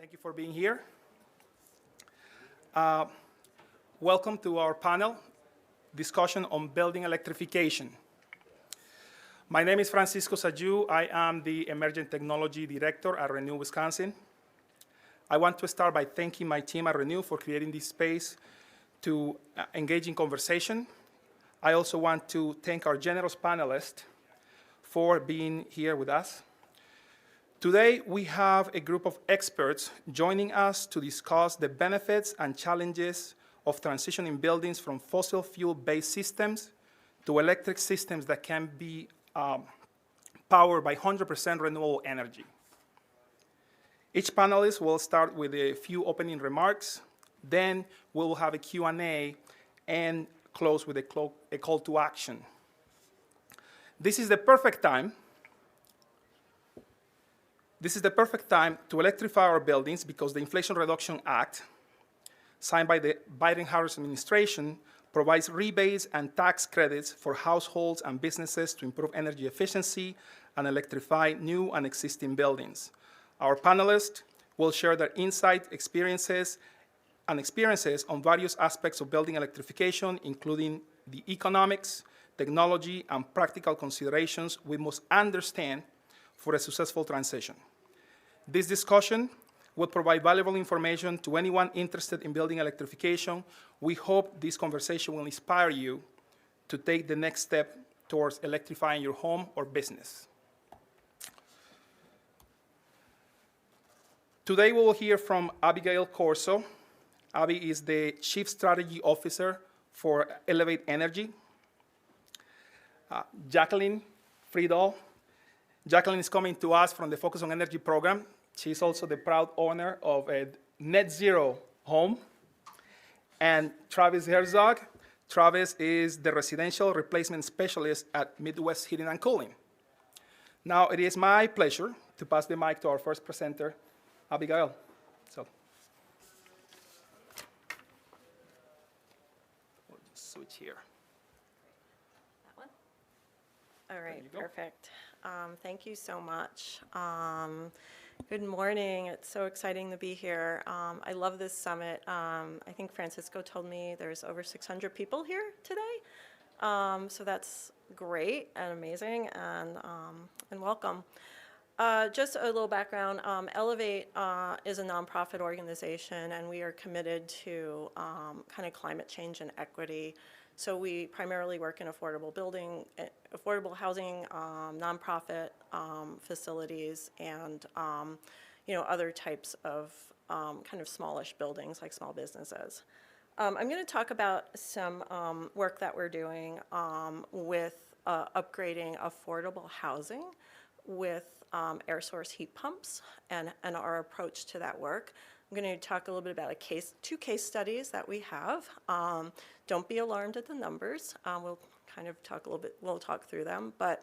Thank you for being here. Welcome to our panel discussion on building electrification. My name is Francisco Sayu. I am the Emerging Technology Director at Renew Wisconsin. I want to start by thanking my team at Renew for creating this space to engage in conversation. I also want to thank our generous panelists for being here with us. Today, we have a group of experts joining us to discuss the benefits and challenges of transitioning buildings from fossil fuel-based systems to electric systems that can be powered by 100% renewable energy. Each panelist will start with a few opening remarks. Then we will have a Q&A and close with a call to action. This is the perfect time to electrify our buildings because the Inflation Reduction Act, signed by the Biden-Harris administration, provides rebates and tax credits for households and businesses to improve energy efficiency and electrify new and existing buildings. Our panelists will share their insight, experiences on various aspects of building electrification, including the economics, technology, and practical considerations we must understand for a successful transition. This discussion will provide valuable information to anyone interested in building electrification. We hope this conversation will inspire you to take the next step towards electrifying your home or business. Today we will hear from Abigail Corso. Abby is the Chief Strategy Officer for Elevate Energy. Jacqueline Freidel. Jacqueline is coming to us from the Focus on Energy program. She's also the proud owner of a net zero home. And Travis Herzog. Travis is the residential replacement specialist at Midwest Heating and Cooling. Now it is my pleasure to pass the mic to our first presenter, Abigail. So we'll just switch here. That one? All right, perfect. Thank you so much. Good morning. It's so exciting to be here. I love this summit. I think Francisco told me there's over 600 people here today. So that's great and amazing, and welcome. Just a little background. Elevate is a nonprofit organization, and we are committed to kind of climate change and equity. So we primarily work in affordable housing, nonprofit facilities, and other types of kind of smallish buildings like small businesses. I'm going to talk about some work that we're doing with upgrading affordable housing with air source heat pumps and our approach to that work. I'm going to talk a little bit about two case studies that we have. Don't be alarmed at the numbers. We'll kind of talk a little bit, we'll talk through them, but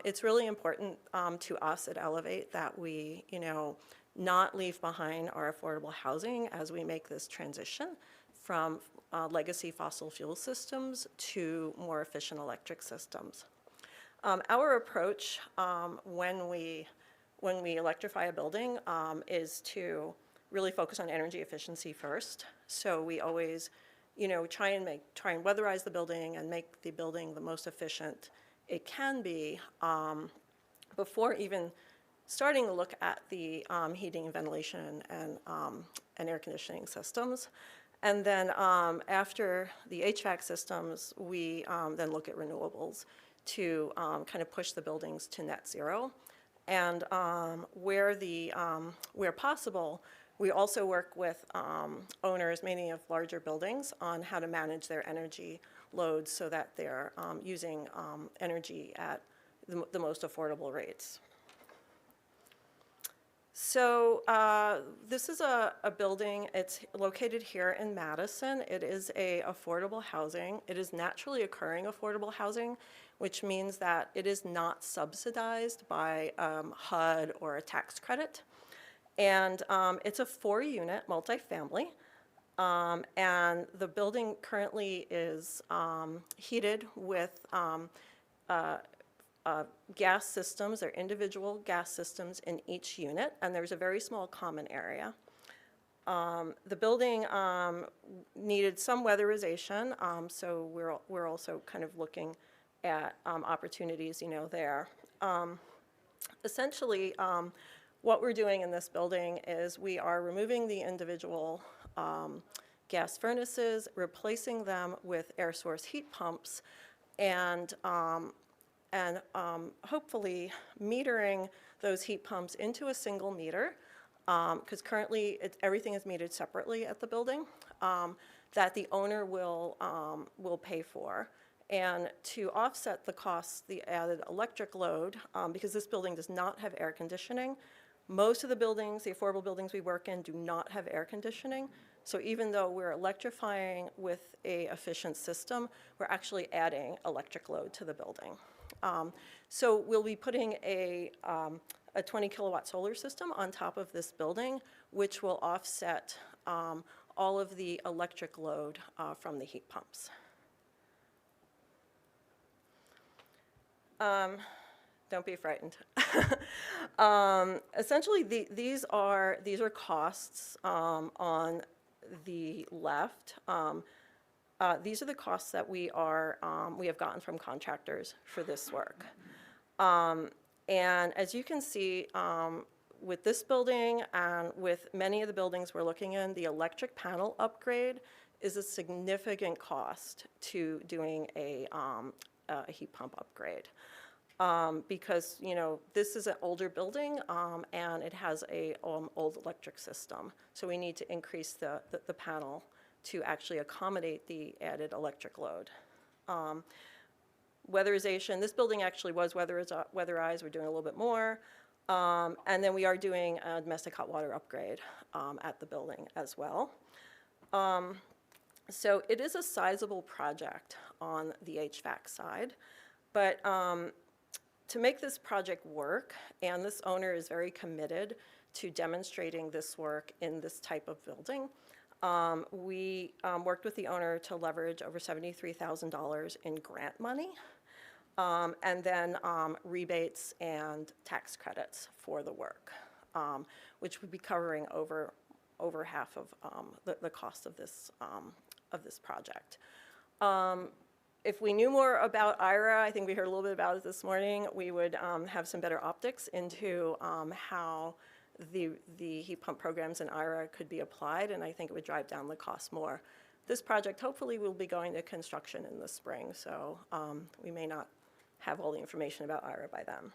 it's really important to us at Elevate that we, not leave behind our affordable housing as we make this transition from legacy fossil fuel systems to more efficient electric systems. Our approach when we electrify a building is to really focus on energy efficiency first. So we always, try and weatherize the building and make the building the most efficient it can be before even starting to look at the heating and ventilation and air conditioning systems. And then after the HVAC systems, we then look at renewables to kind of push the buildings to net zero. And where possible, we also work with owners, mainly of larger buildings, on how to manage their energy loads so that they're using energy at the most affordable rates. So this is a building. It's located here in Madison. It is a affordable housing. It is naturally occurring affordable housing, which means that it is not subsidized by HUD or a tax credit. And it's a 4-unit multifamily. And the building currently is heated with gas systems, they're individual gas systems in each unit, and there's a very small common area. The building needed some weatherization, so we're also kind of looking at opportunities, there. Essentially, what we're doing in this building is we are removing the individual gas furnaces, replacing them with air source heat pumps, and hopefully metering those heat pumps into a single meter, because currently everything is metered separately at the building, that the owner will pay for. And to offset the costs, the added electric load, because this building does not have air conditioning, most of the buildings, the affordable buildings we work in, do not have air conditioning. So even though we're electrifying with a efficient system, we're actually adding electric load to the building. So we'll be putting a 20 kilowatt solar system on top of this building, which will offset all of the electric load from the heat pumps. Don't be frightened. Essentially, these are costs on the left. These are the costs that we have gotten from contractors for this work. And as you can see, with this building and with many of the buildings we're looking in, the electric panel upgrade is a significant cost to doing a heat pump upgrade. Because, this is an older building, and it has a old electric system. So we need to increase the panel to actually accommodate the added electric load. Weatherization, this building actually was weatherized. We're doing a little bit more. And then we are doing a domestic hot water upgrade at the building as well. So it is a sizable project on the HVAC side. But to make this project work, and this owner is very committed to demonstrating this work in this type of building, we worked with the owner to leverage over $73,000 in grant money, and then rebates and tax credits for the work, which would be covering over half of the cost of this project. If we knew more about IRA, I think we heard a little bit about it this morning, we would have some better optics into how the heat pump programs in IRA could be applied, and I think it would drive down the cost more. This project hopefully will be going to construction in the spring, so we may not have all the information about IRA by then.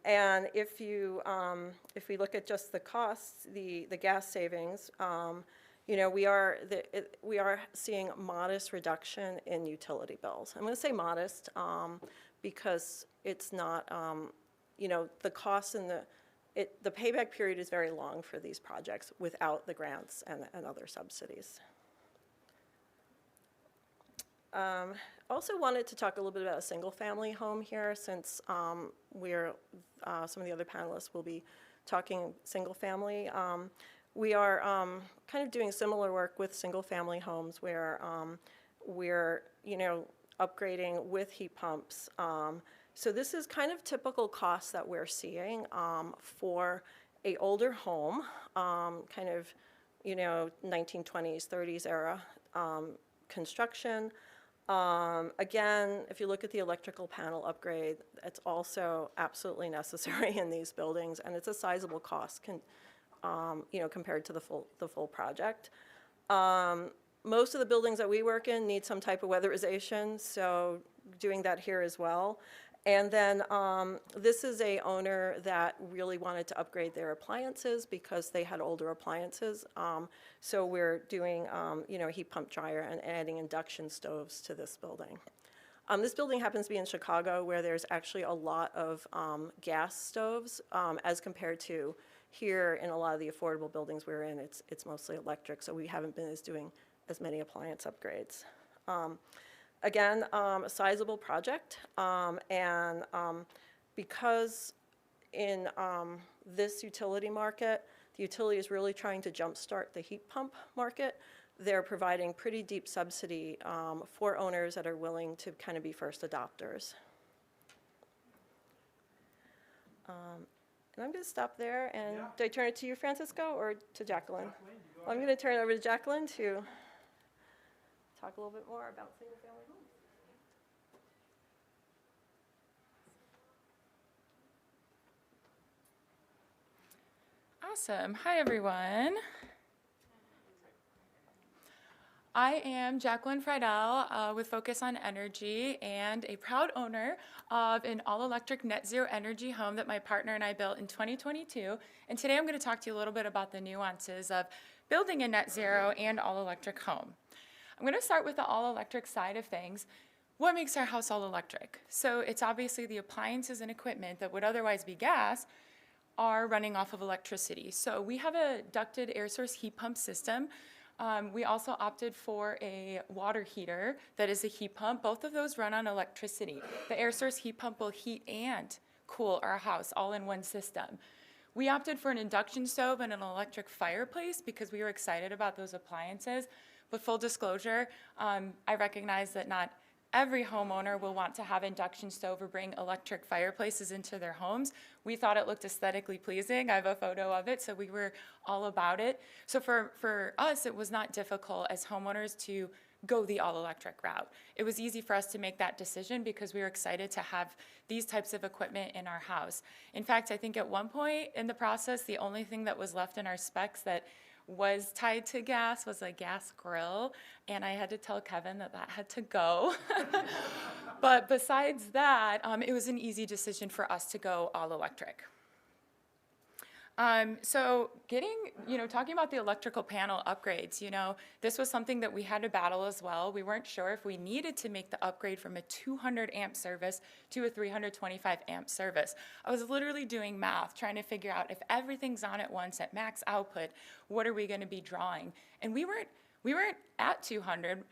And if we look at just the costs, the gas savings, we are seeing modest reduction in utility bills. I'm going to say modest because it's not, the costs and the payback period is very long for these projects without the grants and other subsidies. Also wanted to talk a little bit about a single-family home here, since some of the other panelists will be talking single-family. We are kind of doing similar work with single-family homes where we're, upgrading with heat pumps. So this is kind of typical costs that we're seeing for an older home, kind of, 1920s, 30s era construction. Again, if you look at the electrical panel upgrade, it's also absolutely necessary in these buildings, and it's a sizable cost, compared to the full project. Most of the buildings that we work in need some type of weatherization, so doing that here as well. And then this is a owner that really wanted to upgrade their appliances because they had older appliances. So we're doing, a heat pump dryer and adding induction stoves to this building. This building happens to be in Chicago, where there's actually a lot of gas stoves as compared to here in a lot of the affordable buildings we're in. It's mostly electric, so we haven't been doing as many appliance upgrades. Again, a sizable project, and because in this utility market, the utility is really trying to jumpstart the heat pump market. They're providing pretty deep subsidy for owners that are willing to kind of be first adopters. And I'm going to stop there, and Yeah. do I turn it to you, Francisco, or to Jacqueline? Well, I'm going to turn it over to Jacqueline to talk a little bit more about single-family homes. Awesome. Hi, everyone. I am Jacqueline Freidel with Focus on Energy and a proud owner of an all-electric net zero energy home that my partner and I built in 2022. And today I'm going to talk to you a little bit about the nuances of building a net zero and all-electric home. I'm going to start with the all-electric side of things. What makes our house all-electric? So it's obviously the appliances and equipment that would otherwise be gas are running off of electricity. So we have a ducted air source heat pump system. We also opted for a water heater that is a heat pump. Both of those run on electricity. The air source heat pump will heat and cool our house all in one system. We opted for an induction stove and an electric fireplace because we were excited about those appliances. But full disclosure, I recognize that not every homeowner will want to have induction stove or bring electric fireplaces into their homes. We thought it looked aesthetically pleasing. I have a photo of it, so we were all about it. So for us, it was not difficult as homeowners to go the all-electric route. It was easy for us to make that decision because we were excited to have these types of equipment in our house. In fact, I think at one point in the process, the only thing that was left in our specs that was tied to gas was a gas grill, and I had to tell Kevin that that had to go. But besides that, it was an easy decision for us to go all electric. So talking about the electrical panel upgrades, this was something that we had to battle as well. We weren't sure if we needed to make the upgrade from a 200 amp service to a 325 amp service. I was literally doing math, trying to figure out if everything's on at once at max output, what are we going to be drawing? And we weren't at 200.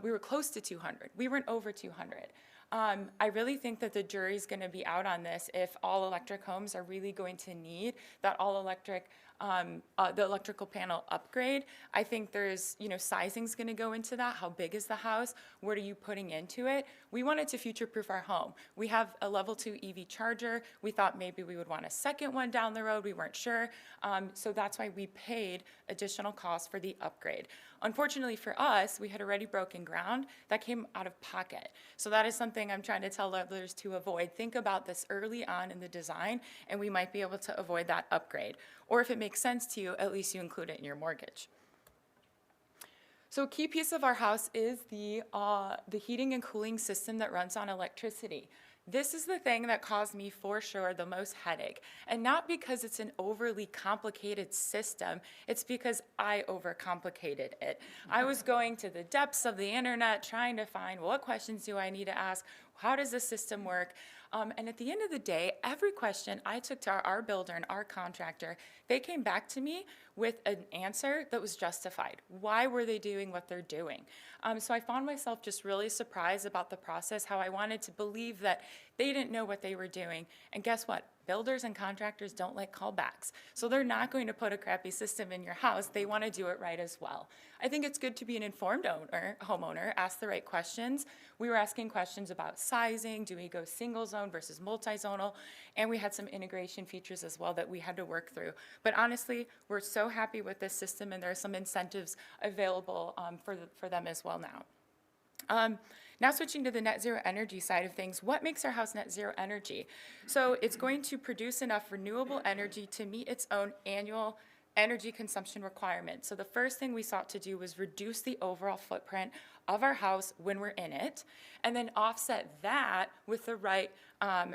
We were close to 200. We weren't over 200. I really think that the jury's going to be out on this if all electric homes are really going to need that all electric, the electrical panel upgrade. I think there's, sizing's going to go into that. How big is the house? What are you putting into it? We wanted to future-proof our home. We have a level 2 EV charger. We thought maybe we would want a second one down the road. We weren't sure. So that's why we paid additional costs for the upgrade. Unfortunately for us, we had already broken ground that came out of pocket. So that is something I'm trying to tell others to avoid. Think about this early on in the design, and we might be able to avoid that upgrade. Or if it makes sense to you, at least you include it in your mortgage. So a key piece of our house is the heating and cooling system that runs on electricity. This is the thing that caused me, for sure, the most headache. And not because it's an overly complicated system, it's because I overcomplicated it. I was going to the depths of the internet trying to find, what questions do I need to ask? How does the system work? And at the end of the day, every question I took to our builder and our contractor, they came back to me with an answer that was justified. Why were they doing what they're doing? So I found myself just really surprised about the process, how I wanted to believe that they didn't know what they were doing. And guess what? Builders and contractors don't like callbacks. So they're not going to put a crappy system in your house. They want to do it right as well. I think it's good to be an informed homeowner, ask the right questions. We were asking questions about sizing. Do we go single zone versus multi-zonal? And we had some integration features as well that we had to work through. But honestly, we're so happy with this system, and there are some incentives available for them as well now. Now switching to the net zero energy side of things, what makes our house net zero energy? So it's going to produce enough renewable energy to meet its own annual energy consumption requirements. So the first thing we sought to do was reduce the overall footprint of our house when we're in it, and then offset that with the right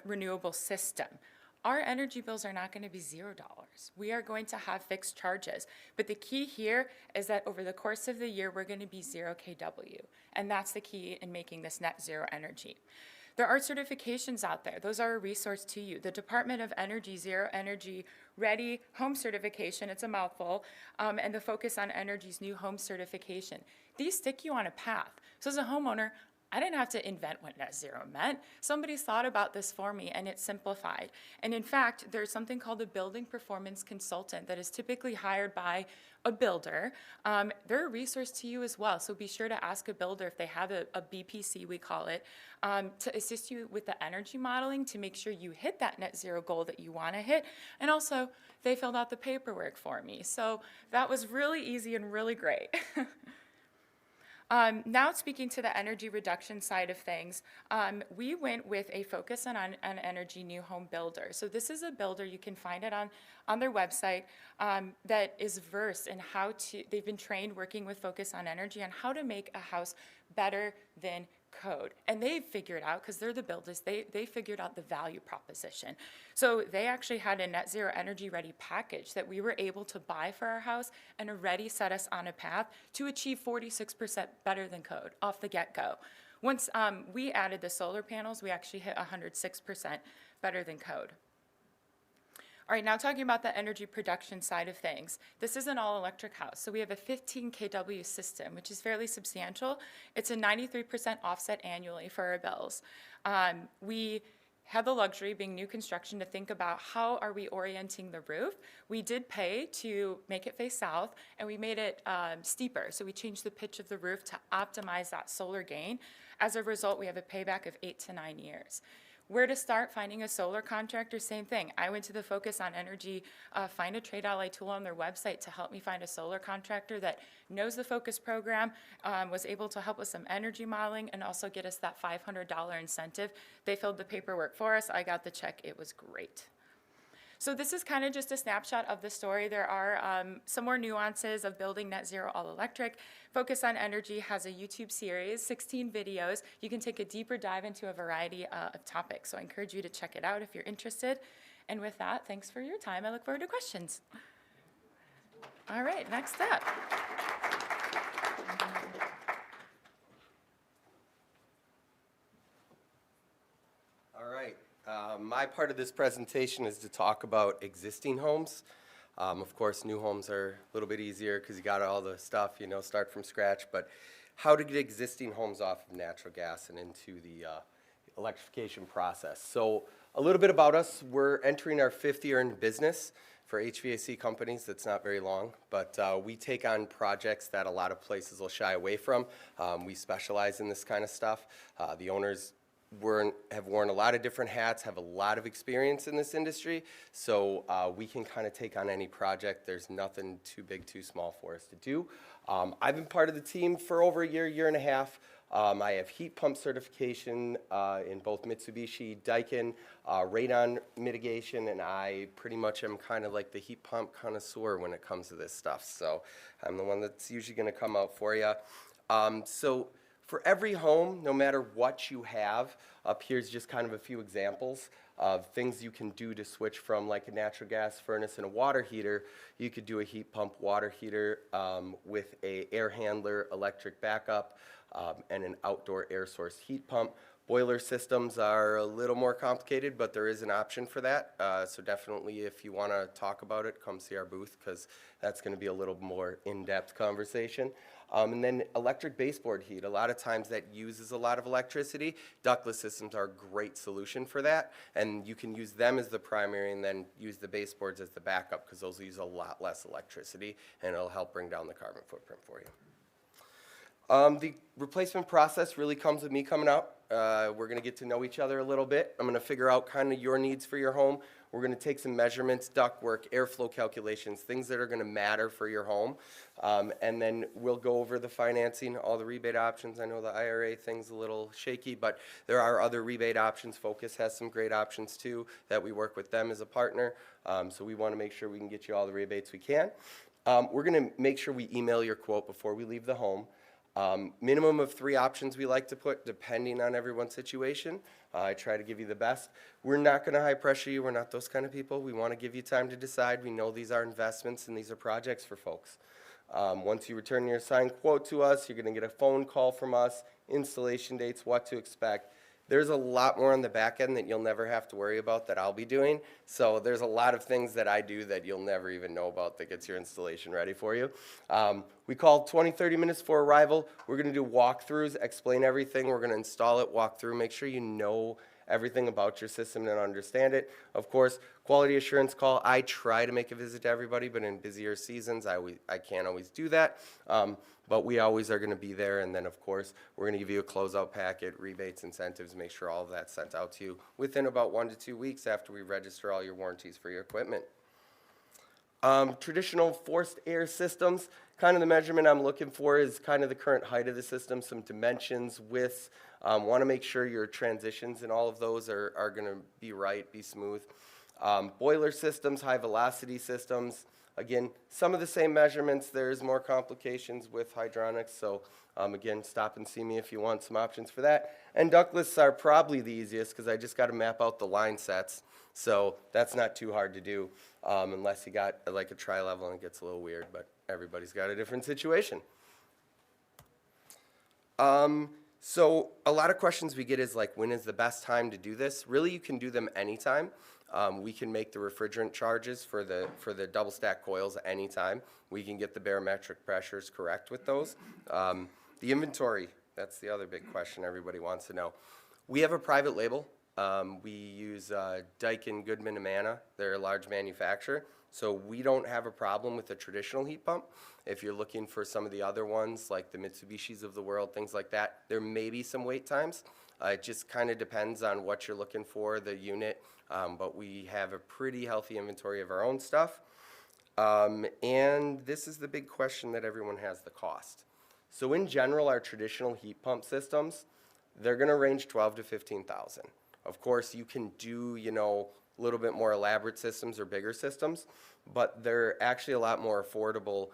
renewable system. Our energy bills are not going to be $0. We are going to have fixed charges. But the key here is that over the course of the year, we're going to be 0 kW. And that's the key in making this net zero energy. There are certifications out there. Those are a resource to you. The Department of Energy Zero Energy Ready Home Certification, it's a mouthful, and the Focus on Energy's new home certification. These stick you on a path. So as a homeowner, I didn't have to invent what net zero meant. Somebody thought about this for me, and it's simplified. And in fact, there's something called a building performance consultant that is typically hired by a builder. They're a resource to you as well, so be sure to ask a builder if they have a BPC, we call it, to assist you with the energy modeling to make sure you hit that net zero goal that you want to hit. And also, they filled out the paperwork for me. So that was really easy and really great. Now speaking to the energy reduction side of things, we went with a focus on energy new home builder. So this is a builder, you can find it on their website, that is versed in how to, they've been trained working with focus on energy on how to make a house better than code. And they figured out, because they're the builders, they figured out the value proposition. So they actually had a net zero energy ready package that we were able to buy for our house and already set us on a path to achieve 46% better than code off the get-go. Once we added the solar panels, we actually hit 106% better than code. All right, now talking about the energy production side of things. This is an all-electric house, so we have a 15 kW system, which is fairly substantial. It's a 93% offset annually for our bills. We have the luxury, being new construction, to think about how are we orienting the roof. We did pay to make it face south, and we made it steeper, so we changed the pitch of the roof to optimize that solar gain. As a result, we have a payback of 8 to 9 years. Where to start finding a solar contractor? Same thing. I went to the Focus on Energy Find a Trade Ally tool on their website to help me find a solar contractor that knows the Focus program, was able to help with some energy modeling, and also get us that $500 incentive. They filled the paperwork for us. I got the check. It was great. So this is kind of just a snapshot of the story. There are some more nuances of building net zero all electric. Focus on Energy has a YouTube series, 16 videos. You can take a deeper dive into a variety of topics. So I encourage you to check it out if you're interested. And with that, thanks for your time. I look forward to questions. All right, next up. All right. My part of this presentation is to talk about existing homes. Of course, new homes are a little bit easier because you got all the stuff, you know, start from scratch. But how to get existing homes off of natural gas and into the electrification process. So a little bit about us. We're entering our 5th year in business for HVAC companies. That's not very long, but we take on projects that a lot of places will shy away from. We specialize in this kind of stuff. The owners have worn a lot of different hats, have a lot of experience in this industry, so we can kind of take on any project. There's nothing too big, too small for us to do. I've been part of the team for over a year, year and a half. I have heat pump certification in both Mitsubishi, Daikin, radon mitigation, and I pretty much am kind of like the heat pump connoisseur when it comes to this stuff. So I'm the one that's usually going to come out for you. So for every home, no matter what you have, up here's just kind of a few examples of things you can do to switch from like a natural gas furnace and a water heater. You could do a heat pump water heater with a air handler, electric backup, and an outdoor air source heat pump. Boiler systems are a little more complicated, but there is an option for that. So definitely, if you want to talk about it, come see our booth, because that's going to be a little more in-depth conversation. And then electric baseboard heat. A lot of times that uses a lot of electricity. Ductless systems are a great solution for that. And you can use them as the primary and then use the baseboards as the backup, because those use a lot less electricity, and it'll help bring down the carbon footprint for you. The replacement process really comes with me coming out. We're going to get to know each other a little bit. I'm going to figure out kind of your needs for your home. We're going to take some measurements, ductwork, airflow calculations, things that are going to matter for your home. And then we'll go over the financing, all the rebate options. I know the IRA thing's a little shaky, but there are other rebate options. Focus has some great options too that we work with them as a partner. So we want to make sure we can get you all the rebates we can. We're going to make sure we email your quote before we leave the home. Minimum of 3 options we like to put depending on everyone's situation. I try to give you the best. We're not going to high pressure you. We're not those kind of people. We want to give you time to decide. We know these are investments and these are projects for folks. Once you return your signed quote to us, you're going to get a phone call from us, installation dates, what to expect. There's a lot more on the back end that you'll never have to worry about that I'll be doing. So there's a lot of things that I do that you'll never even know about that gets your installation ready for you. We call 20, 30 minutes for arrival. We're going to do walkthroughs, explain everything. We're going to install it, walk through, make sure you know everything about your system and understand it. Of course, quality assurance call. I try to make a visit to everybody, but in busier seasons, I can't always do that. But we always are going to be there. And then, of course, we're going to give you a closeout packet, rebates, incentives, make sure all of that's sent out to you within about 1 to 2 weeks after we register all your warranties for your equipment. Traditional forced air systems, kind of the measurement I'm looking for is kind of the current height of the system, some dimensions, widths. Want to make sure your transitions and all of those are going to be right, be smooth. Boiler systems, high velocity systems. Again, some of the same measurements. There's more complications with hydronics. So again, stop and see me if you want some options for that. And ductless are probably the easiest because I just got to map out the line sets. So that's not too hard to do unless you got like a tri-level and it gets a little weird, but everybody's got a different situation. So a lot of questions we get is like, when is the best time to do this? Really, you can do them anytime. We can make the refrigerant charges for the double stack coils anytime. We can get the barometric pressures correct with those. The inventory, that's the other big question everybody wants to know. We have a private label. We use Daikin, Goodman, and Amana. They're a large manufacturer. So we don't have a problem with a traditional heat pump. If you're looking for some of the other ones, like the Mitsubishis of the world, things like that, there may be some wait times. It just kind of depends on what you're looking for, the unit. But we have a pretty healthy inventory of our own stuff. And this is the big question that everyone has, the cost. So in general, our traditional heat pump systems, they're going to range $12,000 to $15,000. Of course, you can do, a little bit more elaborate systems or bigger systems, but they're actually a lot more affordable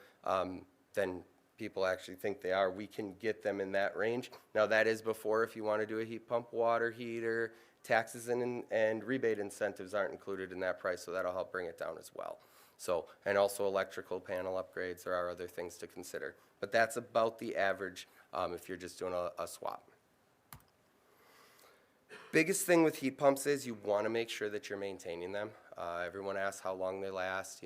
than people actually think they are. We can get them in that range. Now, that is before if you want to do a heat pump, water heater, taxes and rebate incentives aren't included in that price, so that'll help bring it down as well. So, and also electrical panel upgrades, there are other things to consider. But that's about the average if you're just doing a swap. Biggest thing with heat pumps is you want to make sure that you're maintaining them. Everyone asks how long they last,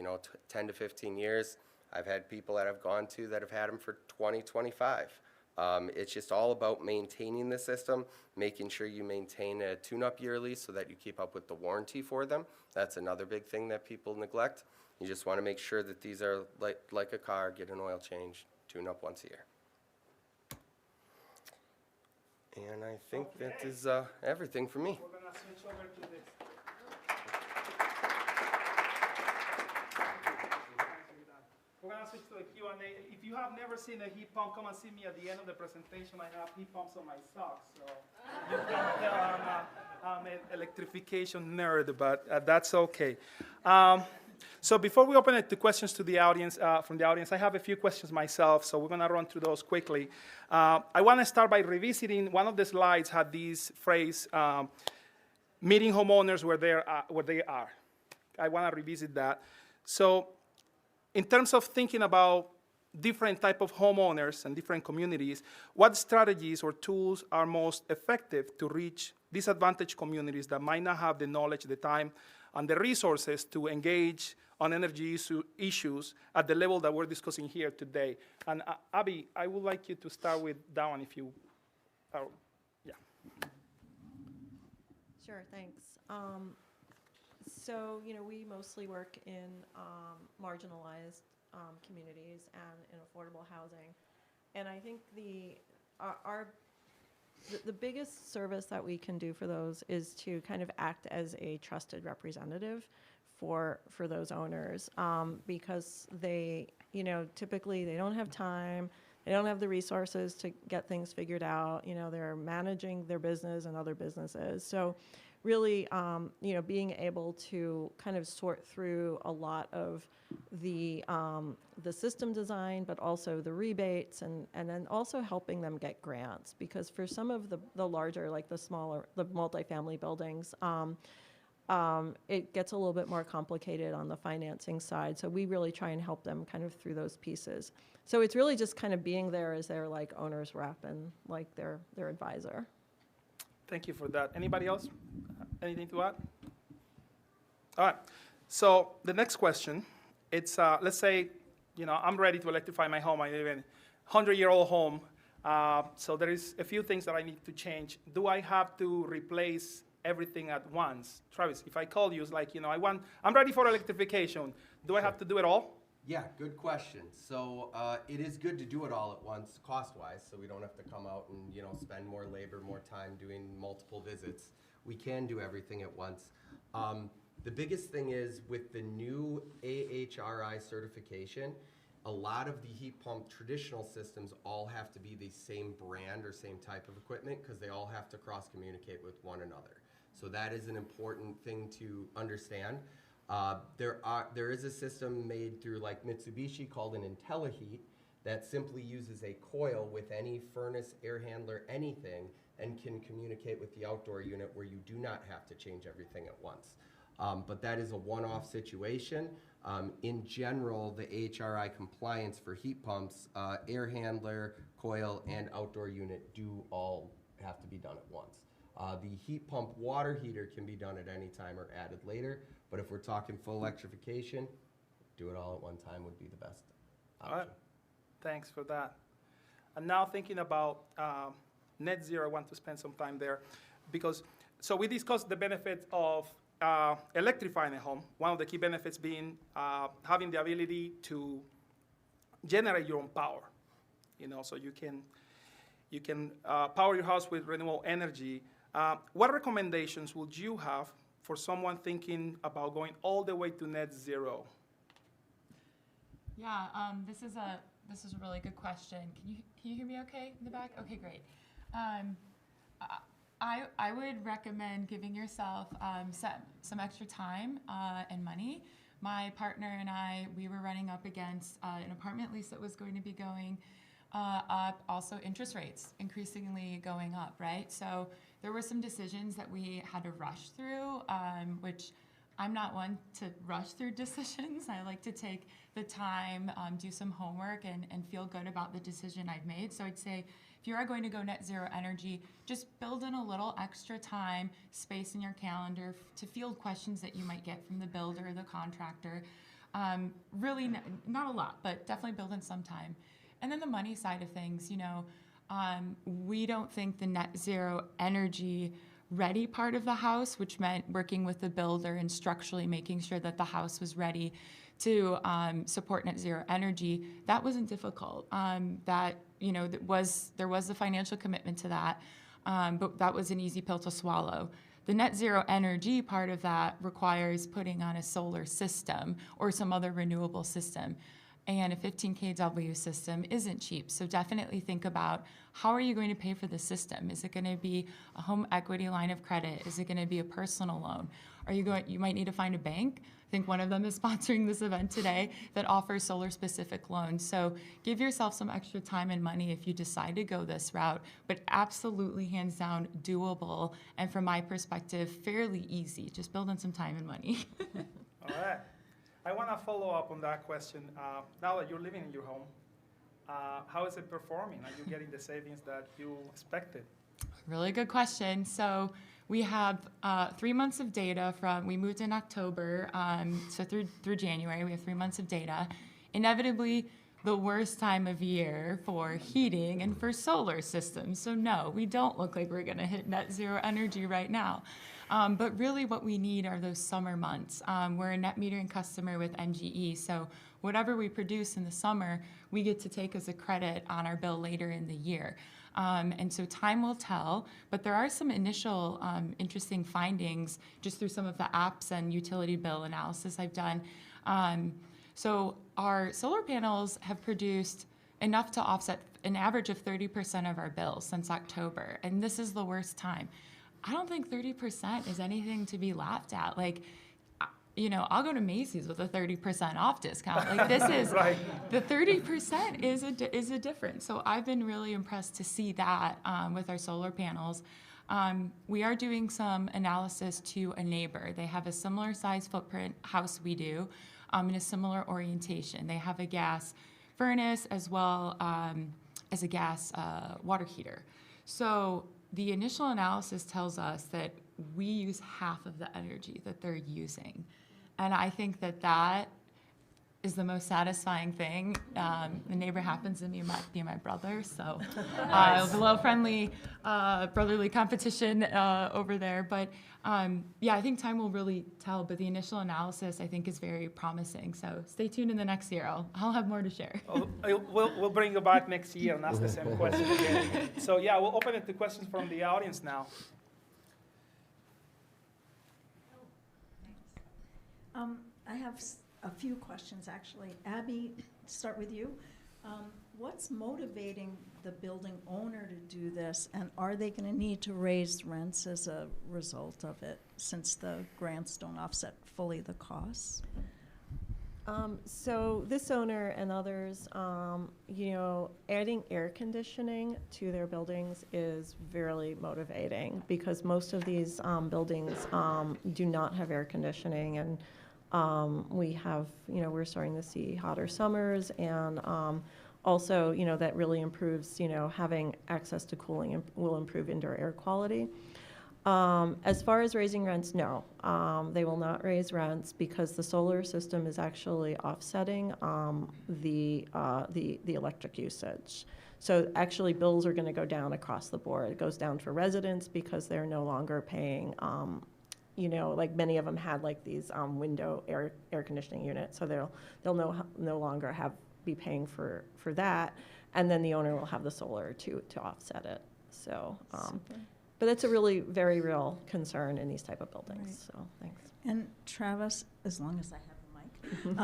10 to 15 years. I've had people that I've gone to that have had them for 20, 25. It's just all about maintaining the system, making sure you maintain a tune-up yearly so that you keep up with the warranty for them. That's another big thing that people neglect. You just want to make sure that these are like a car, get an oil change, tune up once a year. And I think that is everything for me. We're going to switch over to this. We're going to switch to the Q&A. If you have never seen a heat pump, come and see me at the end of the presentation. I have heat pumps on my socks, so you can tell I'm an electrification nerd, but that's okay. So before we open it to questions to the audience, from the audience, I have a few questions myself, so we're going to run through those quickly. I want to start by revisiting one of the slides had this phrase, meeting homeowners where they are. I want to revisit that. So in terms of thinking about different type of homeowners and different communities, what strategies or tools are most effective to reach disadvantaged communities that might not have the knowledge, the time, and the resources to engage on energy issues at the level that we're discussing here today? And Abby, I would like you to start with that one if you are, yeah. Sure, thanks. So, we mostly work in marginalized communities and in affordable housing. And I think the biggest service that we can do for those is to kind of act as a trusted representative for those owners, because they, typically they don't have time, they don't have the resources to get things figured out. They're managing their business and other businesses. So really, being able to kind of sort through a lot of the system design, but also the rebates, and then also helping them get grants, because for some of the larger, like the multifamily buildings, it gets a little bit more complicated on the financing side. So we really try and help them kind of through those pieces. So it's really just kind of being there as their like owner's rep and like their advisor. Thank you for that. Anybody else? Anything to add? All right. So the next question, it's let's say, I'm ready to electrify my home. I live in a 100-year-old home. So there is a few things that I need to change. Do I have to replace everything at once? Travis, if I call you, it's like, I'm ready for electrification. Do I have to do it all? Yeah, good question. So it is good to do it all at once, cost-wise, so we don't have to come out and spend more labor, more time doing multiple visits. We can do everything at once. The biggest thing is with the new AHRI certification, a lot of the heat pump traditional systems all have to be the same brand or same type of equipment because they all have to cross-communicate with one another. So that is an important thing to understand. There is a system made through like Mitsubishi called an IntelliHeat that simply uses a coil with any furnace, air handler, anything, and can communicate with the outdoor unit where you do not have to change everything at once. But that is a one-off situation. In general, the AHRI compliance for heat pumps, air handler, coil, and outdoor unit do all have to be done at once. The heat pump water heater can be done at any time or added later, but if we're talking full electrification, do it all at one time would be the best option. All right. Thanks for that. And now thinking about net zero, I want to spend some time there because, so we discussed the benefits of electrifying a home. One of the key benefits being having the ability to generate your own power. So you can power your house with renewable energy. What recommendations would you have for someone thinking about going all the way to net zero? Yeah, this is a really good question. Can you hear me okay in the back? Okay, great. I would recommend giving yourself some extra time and money. My partner and I, we were running up against an apartment lease that was going to be going up, also interest rates increasingly going up, right? So there were some decisions that we had to rush through, which I'm not one to rush through decisions. I like to take the time, do some homework, and feel good about the decision I've made. So I'd say if you are going to go net zero energy, just build in a little extra time, space in your calendar to field questions that you might get from the builder or the contractor. Really, not a lot, but definitely build in some time. And then the money side of things, we don't think the net zero energy ready part of the house, which meant working with the builder and structurally making sure that the house was ready to support net zero energy, that wasn't difficult. There was the financial commitment to that, but that was an easy pill to swallow. The net zero energy part of that requires putting on a solar system or some other renewable system. And a 15 kW system isn't cheap. So definitely think about how are you going to pay for the system? Is it going to be a home equity line of credit? Is it going to be a personal loan? You might need to find a bank. I think one of them is sponsoring this event today that offers solar specific loans. So give yourself some extra time and money if you decide to go this route, but absolutely hands down doable. And from my perspective, fairly easy. Just build in some time and money. All right. I want to follow up on that question. Now that you're living in your home, how is it performing? Are you getting the savings that you expected? Really good question. So we have 3 months of data we moved in October, so through January, we have 3 months of data. Inevitably, the worst time of year for heating and for solar systems. So no, we don't look like we're gonna hit net zero energy right now. But really what we need are those summer months. We're a net metering customer with NGE, so whatever we produce in the summer, we get to take as a credit on our bill later in the year. And so time will tell, but there are some initial interesting findings just through some of the apps and utility bill analysis I've done. So our solar panels have produced enough to offset an average of 30% of our bills since October, and this is the worst time. I don't think 30% is anything to be laughed at. Like, I'll go to Macy's with a 30% off discount. Like this is, Right. The 30% is a difference. So I've been really impressed to see that with our solar panels. We are doing some analysis to a neighbor. They have a similar size footprint house we do, and a similar orientation. They have a gas furnace as well as a gas water heater. So the initial analysis tells us that we use half of the energy that they're using. And I think that that is the most satisfying thing. The neighbor happens to be my brother, so it was a little friendly brotherly competition over there. But yeah, I think time will really tell, but the initial analysis I think is very promising. So stay tuned in the next year. I'll have more to share. We'll bring you back next year and ask the same question again. So yeah, we'll open it to questions from the audience now. I have a few questions, actually. Abby, start with you. What's motivating the building owner to do this, and are they going to need to raise rents as a result of it, since the grants don't offset fully the costs? So this owner and others, adding air conditioning to their buildings is very motivating, because most of these buildings do not have air conditioning, and we have, we're starting to see hotter summers, and also, that really improves, having access to cooling and will improve indoor air quality. As far as raising rents, no, they will not raise rents, because the solar system is actually offsetting the electric usage. So actually, bills are going to go down across the board. It goes down for residents because they're no longer paying. Like many of them had like these window air conditioning units, so they'll no longer be paying for that, and then the owner will have the solar to offset it. So, but it's a really very real concern in these type of buildings. Right. So thanks. And Travis, as long as I have the mic,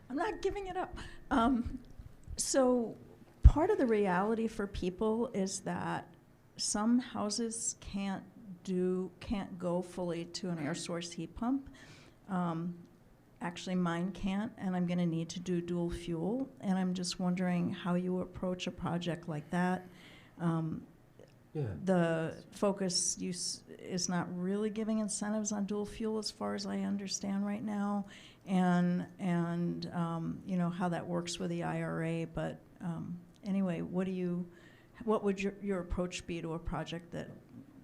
I'm not giving it up. So part of the reality for people is that some houses can't go fully to an air source heat pump. Actually, mine can't, and I'm going to need to do dual fuel. And I'm just wondering how you approach a project like that. The focus is not really giving incentives on dual fuel, as far as I understand right now, and how that works with the IRA. But anyway, what would your approach be to a project that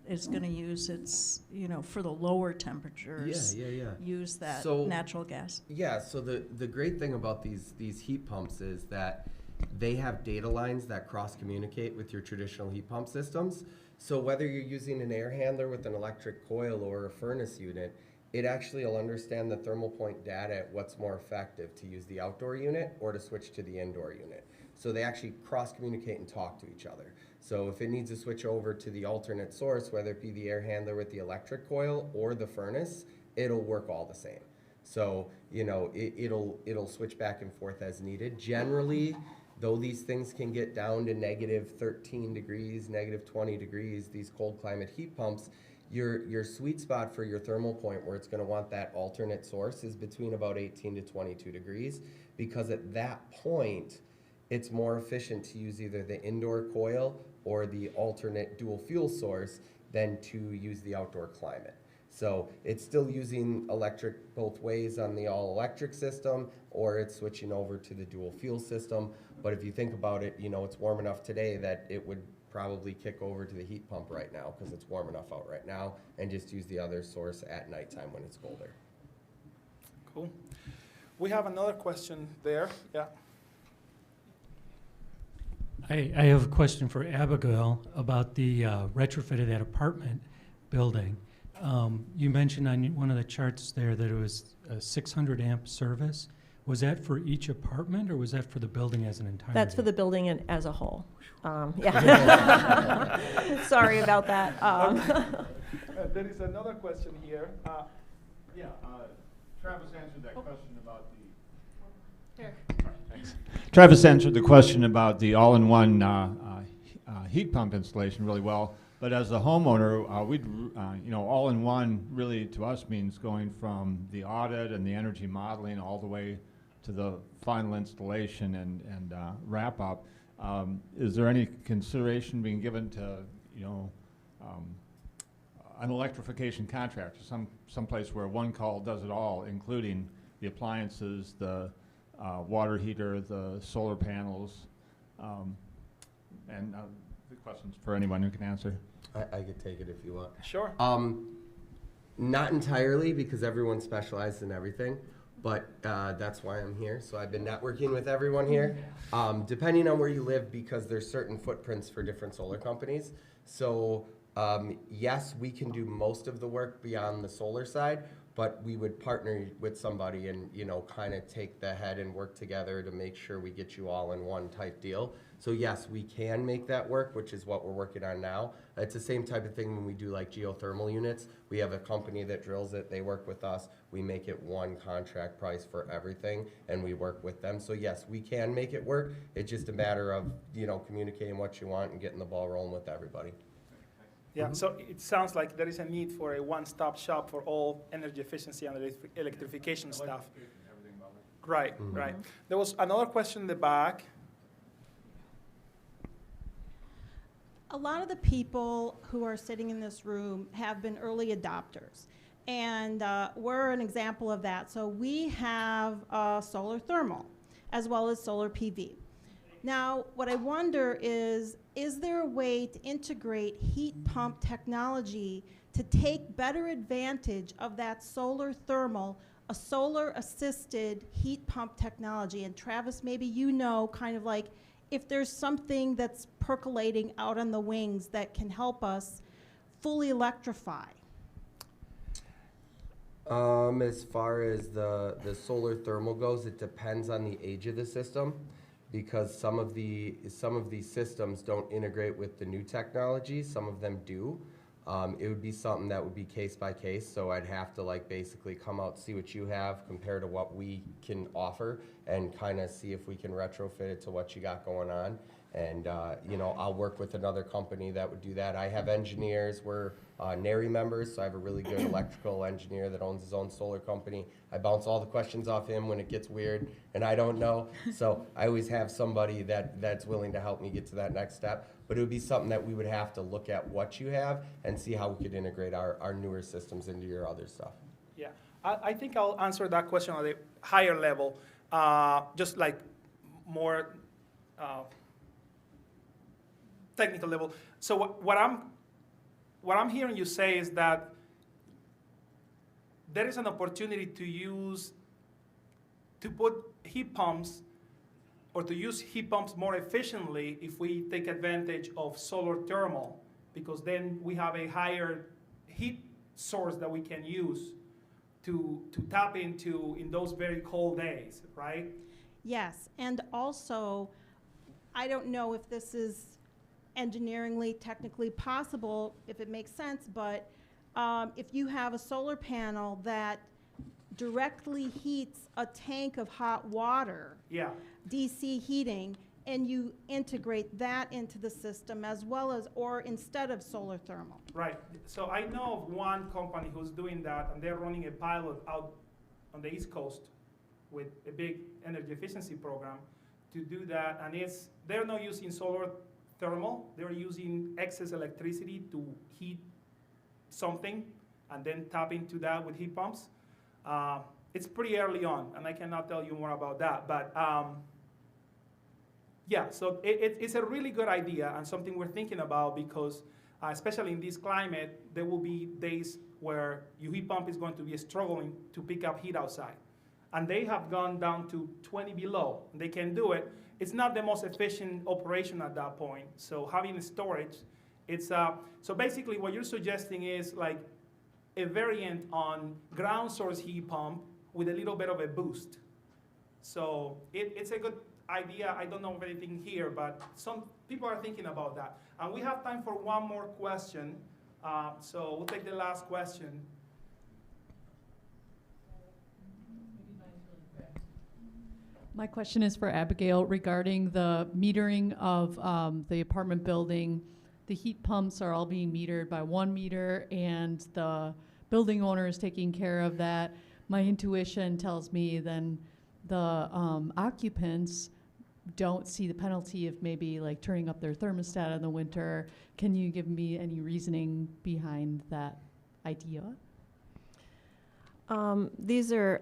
is going to use its, for the lower temperatures, use that natural gas? Yeah, so the great thing about these heat pumps is that they have data lines that cross-communicate with your traditional heat pump systems. So whether you're using an air handler with an electric coil or a furnace unit, it actually will understand the thermal point data at what's more effective, to use the outdoor unit or to switch to the indoor unit. So they actually cross-communicate and talk to each other. So if it needs to switch over to the alternate source, whether it be the air handler with the electric coil or the furnace, it'll work all the same. So, it'll switch back and forth as needed. Generally, though these things can get down to negative 13 degrees, negative 20 degrees, these cold climate heat pumps, your sweet spot for your thermal point where it's going to want that alternate source is between about 18 to 22 degrees, because at that point, it's more efficient to use either the indoor coil or the alternate dual fuel source than to use the outdoor climate. So it's still using electric both ways on the all-electric system, or it's switching over to the dual fuel system. But if you think about it, it's warm enough today that it would probably kick over to the heat pump right now, because it's warm enough out right now, and just use the other source at nighttime when it's colder. Cool. We have another question there. Yeah. I have a question for Abigail about the retrofit of that apartment building. You mentioned on one of the charts there that it was a 600 amp service. Was that for each apartment, or was that for the building as an entirety? That's for the building as a whole. Yeah. Sorry about that. There is another question here. Travis answered that question about the... Here. Thanks. Travis answered the question about the all-in-one heat pump installation really well. But as a homeowner, all-in-one really to us means going from the audit and the energy modeling all the way to the final installation and wrap up. Is there any consideration being given to, an electrification contractor, some place where one call does it all, including the appliances, the water heater, the solar panels, and the questions for anyone who can answer. I could take it if you want. Sure. Not entirely, because everyone specializes in everything, but that's why I'm here. So I've been networking with everyone here. Depending on where you live, because there's certain footprints for different solar companies. So yes, we can do most of the work beyond the solar side, but we would partner with somebody and, you know, kind of take the head and work together to make sure we get you all in one type deal. So yes, we can make that work, which is what we're working on now. It's the same type of thing when we do like geothermal units. We have a company that drills it, they work with us, we make it one contract price for everything, and we work with them. So yes, we can make it work. It's just a matter of, you know, communicating what you want and getting the ball rolling with everybody. Yeah, so it sounds like there is a need for a one-stop shop for all energy efficiency and electrification stuff. Right, right. There was another question in the back. A lot of the people who are sitting in this room have been early adopters, and we're an example of that. So we have solar thermal as well as solar PV. Now, what I wonder is there a way to integrate heat pump technology to take better advantage of that solar thermal, a solar-assisted heat pump technology? And Travis, maybe you know kind of like if there's something that's percolating out on the wings that can help us fully electrify. As far as the solar thermal goes, it depends on the age of the system, because some of these systems don't integrate with the new technology. Some of them do. It would be something that would be case by case, so I'd have to like basically come out, see what you have, compare to what we can offer, and kind of see if we can retrofit it to what you got going on. And you know, I'll work with another company that would do that. I have engineers, we're NARI members, so I have a really good electrical engineer that owns his own solar company. I bounce all the questions off him when it gets weird and I don't know. So I always have somebody that's willing to help me get to that next step. But it would be something that we would have to look at what you have and see how we could integrate our newer systems into your other stuff. Yeah, I think I'll answer that question at a higher level, just like more technical level. So what I'm hearing you say is that there is an opportunity to put heat pumps or to use heat pumps more efficiently if we take advantage of solar thermal, because then we have a higher heat source that we can use to tap into in those very cold days, right? Yes, and also, I don't know if this is engineeringly, technically possible, if it makes sense, but if you have a solar panel that directly heats a tank of hot water, Yeah. DC heating, and you integrate that into the system as well as, or instead of solar thermal. Right. So I know of one company who's doing that, and they're running a pilot out on the East Coast with a big energy efficiency program to do that. And they're not using solar thermal. They're using excess electricity to heat something and then tap into that with heat pumps. It's pretty early on, and I cannot tell you more about that. But yeah, so it's a really good idea and something we're thinking about, because especially in this climate, there will be days where your heat pump is going to be struggling to pick up heat outside. And they have gone down to 20 below. They can do it. It's not the most efficient operation at that point. So having storage, it's so basically what you're suggesting is like a variant on ground source heat pump with a little bit of a boost. So it's a good idea. I don't know of anything here, but some people are thinking about that. And we have time for one more question. So we'll take the last question. My question is for Abigail regarding the metering of the apartment building. The heat pumps are all being metered by 1 meter, and the building owner is taking care of that. My intuition tells me then the occupants don't see the penalty of maybe like turning up their thermostat in the winter. Can you give me any reasoning behind that idea? These are,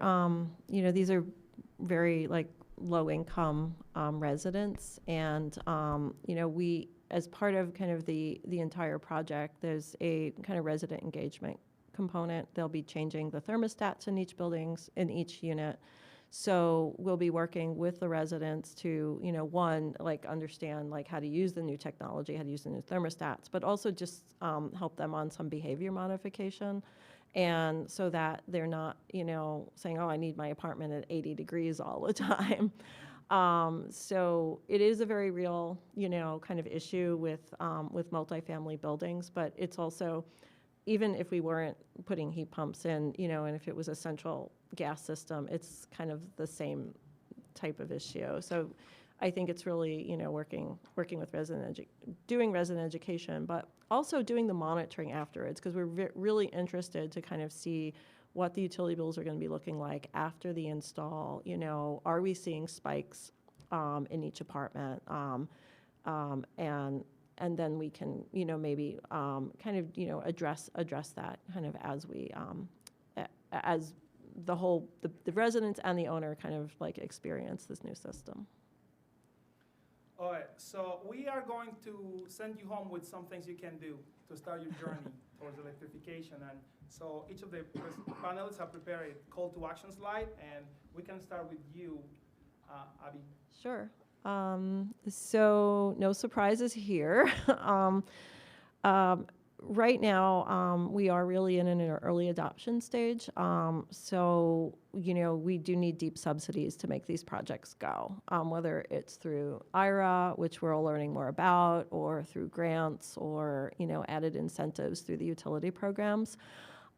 these are very like low-income residents, and as part of kind of the entire project, there's a kind of resident engagement component. They'll be changing the thermostats in each unit. So we'll be working with the residents to, one, like understand like how to use the new technology, how to use the new thermostats, but also just help them on some behavior modification. And so that they're not, saying, oh, I need my apartment at 80 degrees all the time. So it is a very real, kind of issue with multifamily buildings, but it's also, even if we weren't putting heat pumps in, and if it was a central gas system, it's kind of the same type of issue. So I think it's really, working with doing resident education, but also doing the monitoring afterwards, because we're really interested to kind of see what the utility bills are going to be looking like after the install. Are we seeing spikes in each apartment? And then we can, maybe kind of, address that kind of as we, as the residents and the owner kind of like experience this new system. All right, so we are going to send you home with some things you can do to start your journey towards electrification. And so each of the panelists have prepared a call to action slide, and we can start with you, Abby. Sure. So no surprises here. Right now, we are really in an early adoption stage. So, we do need deep subsidies to make these projects go, whether it's through IRA, which we're all learning more about, or through grants, or, added incentives through the utility programs.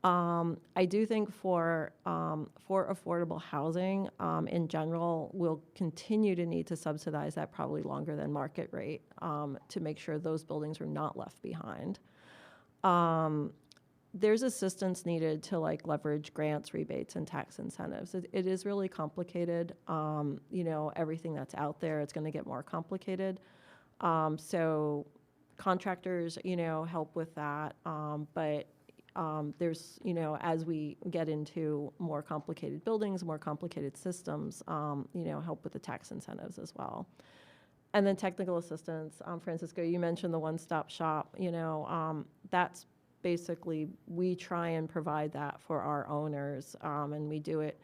I do think for affordable housing, in general, we'll continue to need to subsidize that probably longer than market rate, to make sure those buildings are not left behind. There's assistance needed to like leverage grants, rebates, and tax incentives. It is really complicated. Everything that's out there, it's going to get more complicated. So contractors, help with that. But there's, as we get into more complicated buildings, more complicated systems, help with the tax incentives as well. And then technical assistance. Francisco, you mentioned the one-stop shop. That's basically, we try and provide that for our owners, and we do it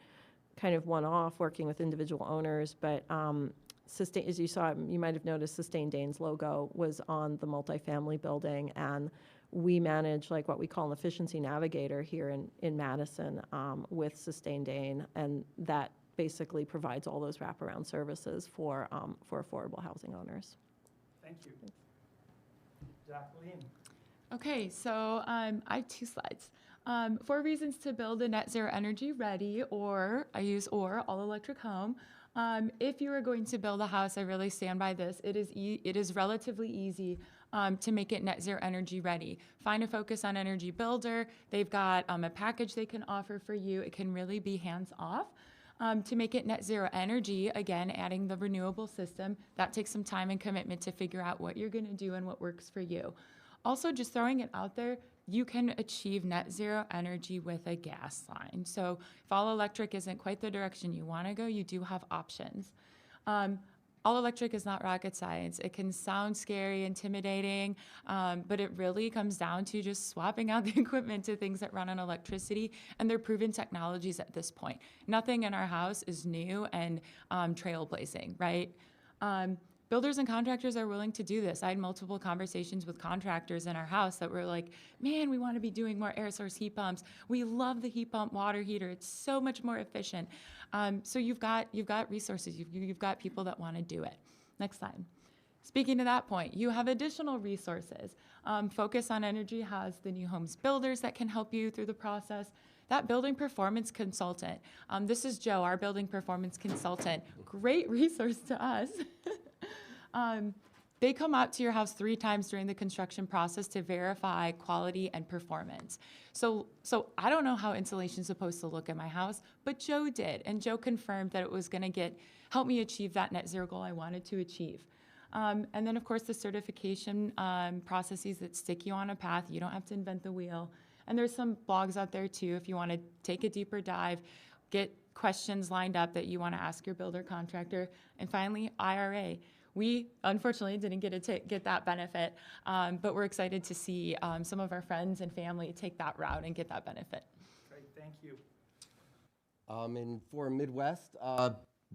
kind of one-off, working with individual owners. But as you saw, you might have noticed Sustain Dane's logo was on the multifamily building, and we manage like what we call an efficiency navigator here in Madison with Sustain Dane, and that basically provides all those wraparound services for affordable housing owners. Thank you. Jacqueline. Okay, so I have 2 slides. 4 reasons to build a net zero energy ready, or I use all electric home. If you are going to build a house, I really stand by this. It is relatively easy to make it net zero energy ready. Find a Focus on Energy builder. They've got a package they can offer for you. It can really be hands off. To make it net zero energy, again, adding the renewable system, that takes some time and commitment to figure out what you're going to do and what works for you. Also, just throwing it out there, you can achieve net zero energy with a gas line. So if all electric isn't quite the direction you want to go, you do have options. All electric is not rocket science. It can sound scary, intimidating, but it really comes down to just swapping out the equipment to things that run on electricity, and they're proven technologies at this point. Nothing in our house is new and trailblazing, right? Builders and contractors are willing to do this. I had multiple conversations with contractors in our house that were like, man, we want to be doing more air source heat pumps. We love the heat pump water heater. It's so much more efficient. So you've got resources. You've got people that want to do it. Next slide. Speaking to that point, you have additional resources. Focus on Energy has the new homes builders that can help you through the process. That building performance consultant. This is Joe, our building performance consultant. Great resource to us. They come out to your house 3 times during the construction process to verify quality and performance. So I don't know how insulation is supposed to look at my house, but Joe did, and Joe confirmed that it was going to help me achieve that net zero goal I wanted to achieve. And then, of course, the certification processes that stick you on a path. You don't have to invent the wheel. And there's some blogs out there, too, if you want to take a deeper dive, get questions lined up that you want to ask your builder contractor. And finally, IRA. We unfortunately didn't get that benefit, but we're excited to see some of our friends and family take that route and get that benefit. Great, thank you. And for Midwest,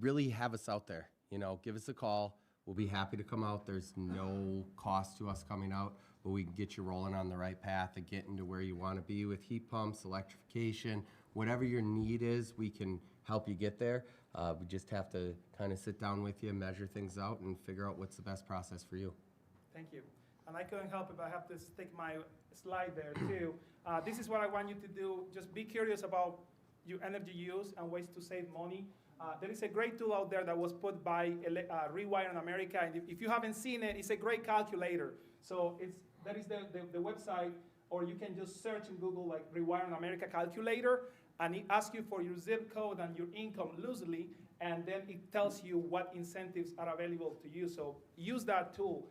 really have us out there. You know, give us a call. We'll be happy to come out. There's no cost to us coming out, but we can get you rolling on the right path and getting to where you want to be with heat pumps, electrification, whatever your need is, we can help you get there. We just have to kind of sit down with you, measure things out, and figure out what's the best process for you. Thank you. And I couldn't help it, but I have to stick my slide there too. This is what I want you to do. Just be curious about your energy use and ways to save money. There is a great tool out there that was put by Rewire in America, and if you haven't seen it, it's a great calculator. So that is the website, or you can just search in Google like Rewire in America calculator, and it asks you for your zip code and your income loosely, and then it tells you what incentives are available to you. So use that tool.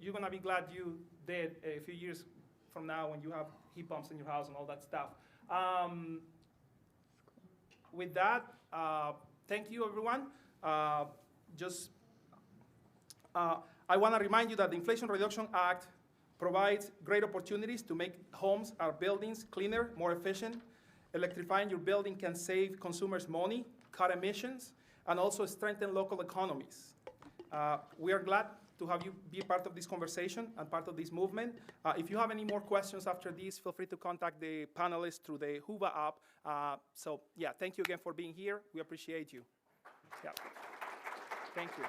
You're gonna be glad you did a few years from now when you have heat pumps in your house and all that stuff. With that, thank you, everyone. I want to remind you that the Inflation Reduction Act provides great opportunities to make homes, our buildings, cleaner, more efficient. Electrifying your building can save consumers money, cut emissions, and also strengthen local economies. We are glad to have you be part of this conversation and part of this movement. If you have any more questions after this, feel free to contact the panelists through the Huba app. So yeah, thank you again for being here. We appreciate you. Yeah. Thank you.